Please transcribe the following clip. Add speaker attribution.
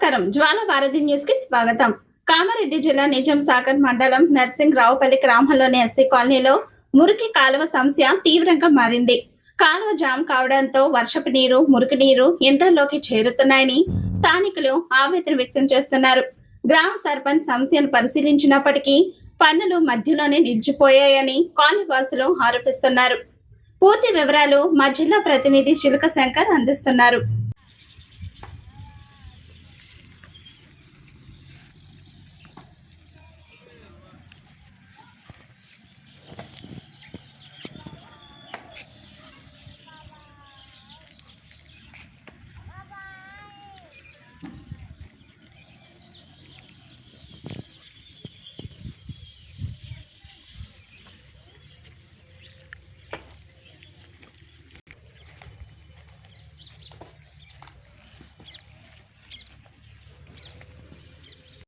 Speaker 1: నమస్కారం. జ్వాల భారతి న్యూస్ కి స్వాగతం. కామారెడ్డి జిల్లా నిజాం సాగర్ మండలం నర్సింగ్ రావుపల్లి గ్రామంలోని ఎస్సీ కాలనీలో మురికి కాలువ సమస్య తీవ్రంగా మారింది. కాలువ జామ్ కావడంతో వర్షపు నీరు, మురికి నీరు ఇంట్లోకి చేరుతున్నాయని స్థానికులు ఆవేదన వ్యక్తం చేస్తున్నారు. గ్రామ సర్పంచ్ సమస్యను పరిశీలించినప్పటికీ పనులు మధ్యలోనే నిలిచిపోయాయని కాలనీ వాసులు ఆరోపిస్తున్నారు. పూర్తి వివరాలు మా జిల్లా ప్రతినిధి చిలక శంకర్ అందిస్తున్నారు.